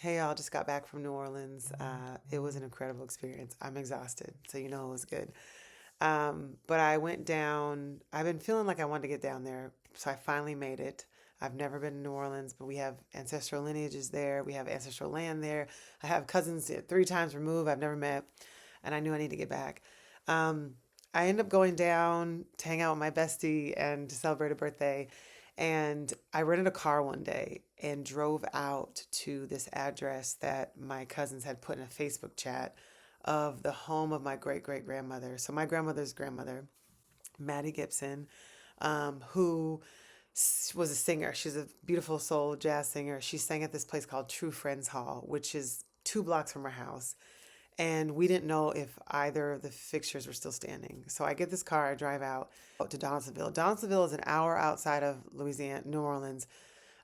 Hey, y'all, just got back from New Orleans. It was an incredible experience. I'm exhausted, so you know it was good. But I went down, I've been feeling like I wanted to get down there, so I finally made it. I've never been to New Orleans, but we have ancestral lineages there. We have ancestral land there. I have cousins 3 times removed I've never met, and I knew I need to get back. Um, I ended up going down to hang out with my bestie and to celebrate a birthday. And I rented a car one day and drove out to this address that my cousins had put in a Facebook chat of the home of my great great grandmother. So, my grandmother's grandmother, Maddie Gibson, who was a singer. She's a beautiful soul jazz singer. She sang at this place called True Friends Hall, which is 2 blocks from her house. And we didn't know if either of the fixtures were still standing. So I get this car, I drive out to Donaldsonville. Donaldsonville is an hour outside of Louisiana, New Orleans.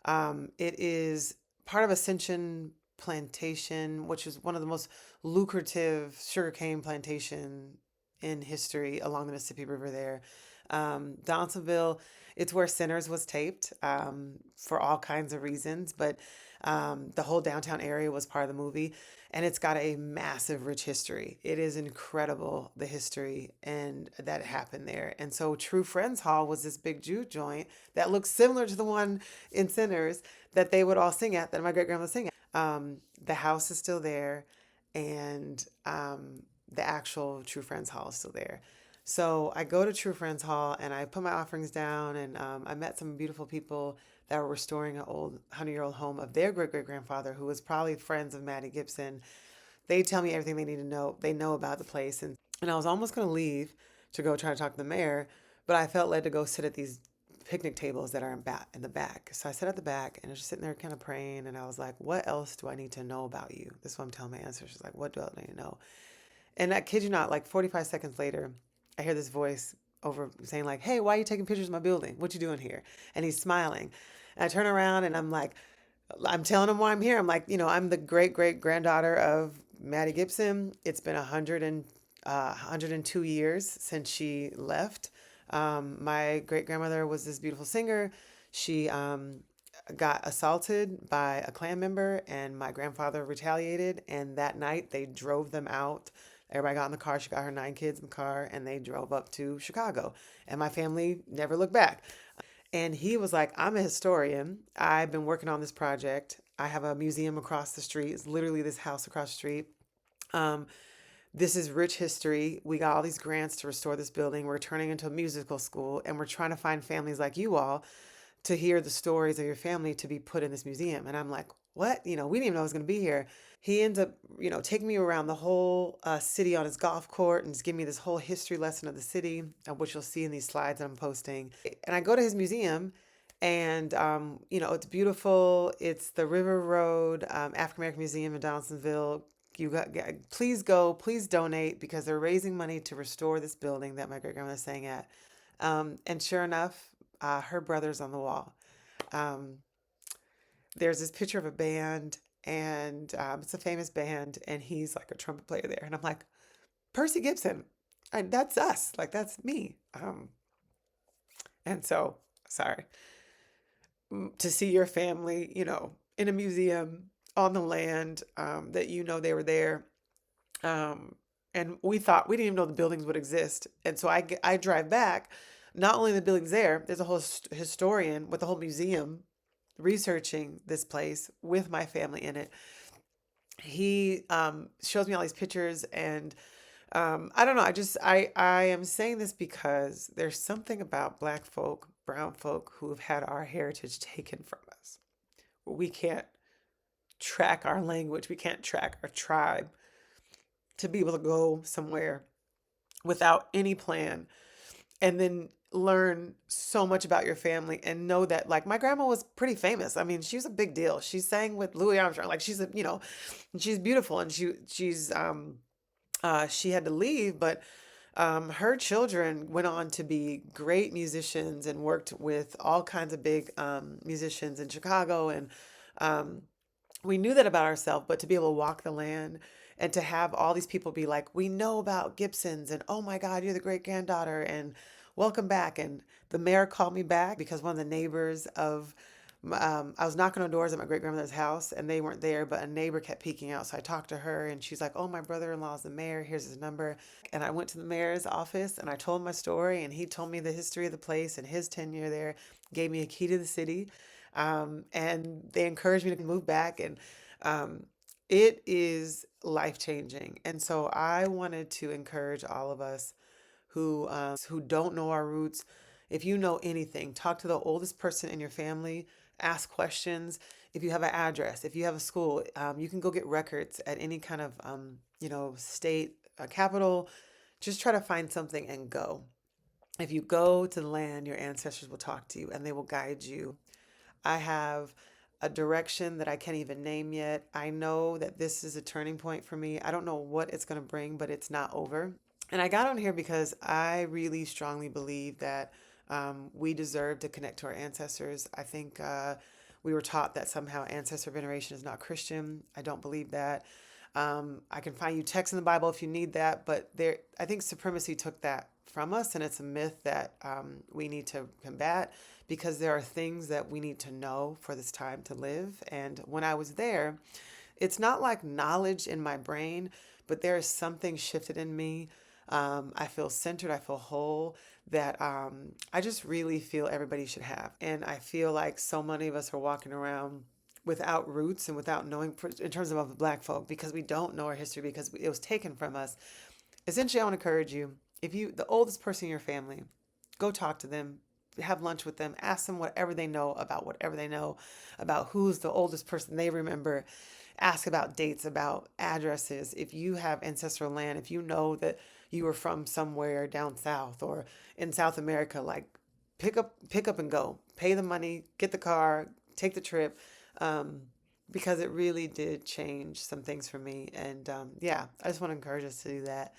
It is part of Ascension Plantation, which is one of the most lucrative sugarcane plantation in history along the Mississippi River there. Donaldsonville, it's where Sinners was taped for all kinds of reasons, but the whole downtown area was part of the movie, and it's got a massive, rich history. It is incredible the history and that happened there. And so, True Friends Hall was this big Jew joint that looks similar to the one in Sinners that they would all sing at, that my great grandma was singing at. The house is still there, and the actual True Friends Hall is still there. So I go to True Friends Hall and I put my offerings down, and I met some beautiful people that were restoring an old 100-year-old home of their great great grandfather, who was probably friends of Maddie Gibson. They tell me everything they need to know. They know about the place, and I was almost going to leave to go try to talk to the mayor, but I felt led to go sit at these picnic tables that are in the back. So I sat at the back and I was just sitting there kind of praying, and I was like, "What else do I need to know about you?" This is what I'm telling my ancestors. She's like, "What do I need to know?" And I kid you not, like 45 seconds later, I hear this voice over saying like, "Hey, why are you taking pictures of my building? What you doing here?" And he's smiling. And I turn around and I'm like, I'm telling him why I'm here. I'm like, I'm the great great granddaughter of Maddie Gibson. It's been 102 years since she left. My great grandmother was this beautiful singer. She got assaulted by a Klan member, and my grandfather retaliated. And that night, they drove them out. Everybody got in the car. She got her 9 kids in the car, and they drove up to Chicago. And my family never looked back. And he was like, "I'm a historian. I've been working on this project. I have a museum across the street. It's literally this house across the street. Um, this is rich history. We got all these grants to restore this building. We're turning into a musical school, and we're trying to find families like you all to hear the stories of your family to be put in this museum." And I'm like, "What? We didn't even know I was going to be here." He ends up, taking me around the whole city on his golf court and just give me this whole history lesson of the city, which you'll see in these slides that I'm posting. And I go to his museum, and it's beautiful. It's the River Road African American Museum in Donaldsonville. Please go, please donate, because they're raising money to restore this building that my great grandmother sang at. And sure enough, her brother's on the wall. Um, there's this picture of a band, and it's a famous band, and he's like a trumpet player there. And I'm like, Percy Gibson, that's us. Like, that's me. And so, sorry, to see your family, in a museum on the land that they were there. Um, and we didn't even know the buildings would exist. And so I drive back. Not only the buildings there, there's a whole historian with a whole museum researching this place with my family in it. He shows me all these pictures, and I don't know. I am saying this because there's something about Black folk, brown folk, who have had our heritage taken from us. We can't track our language. We can't track our tribe. To be able to go somewhere without any plan and then learn so much about your family and know that, like, my grandma was pretty famous. I mean, she was a big deal. She sang with Louis Armstrong. Like, she's beautiful, and she had to leave, but her children went on to be great musicians and worked with all kinds of big musicians in Chicago. And um, we knew that about ourselves, but to be able to walk the land and to have all these people be like, "We know about Gibsons," and, "Oh my God, you're the great granddaughter," and, "Welcome back." And the mayor called me back because one of the neighbors of I was knocking on doors at my great grandmother's house and they weren't there, but a neighbor kept peeking out. So I talked to her and she's like, "Oh, my brother in law is the mayor. Here's his number." And I went to the mayor's office and I told him my story and he told me the history of the place and his tenure there, gave me a key to the city. And they encouraged me to move back. And um, it is life changing. And so I wanted to encourage all of us who don't know our roots. If you know anything, talk to the oldest person in your family, ask questions. If you have an address, if you have a school, you can go get records at any kind of state capital. Just try to find something and go. If you go to the land, your ancestors will talk to you and they will guide you. I have a direction that I can't even name yet. I know that this is a turning point for me. I don't know what it's going to bring, but it's not over. And I got on here because I really strongly believe that we deserve to connect to our ancestors. I think we were taught that somehow ancestor veneration is not Christian. I don't believe that. I can find you texts in the Bible if you need that, but there, I think supremacy took that from us, and it's a myth that we need to combat because there are things that we need to know for this time to live. And when I was there, it's not like knowledge in my brain, but there is something shifted in me. I feel centered, I feel whole that I just really feel everybody should have. And I feel like so many of us are walking around without roots and without knowing, in terms of Black folk, because we don't know our history because it was taken from us. Essentially, I want to encourage you, if you, the oldest person in your family, go talk to them, have lunch with them, ask them whatever they know about who's the oldest person they remember. Ask about dates, about addresses. If you have ancestral land, if you know that you were from somewhere down south or in South America, like pick up and go. Pay the money, get the car, take the trip. Um, because it really did change some things for me. And yeah, I just want to encourage us to do that.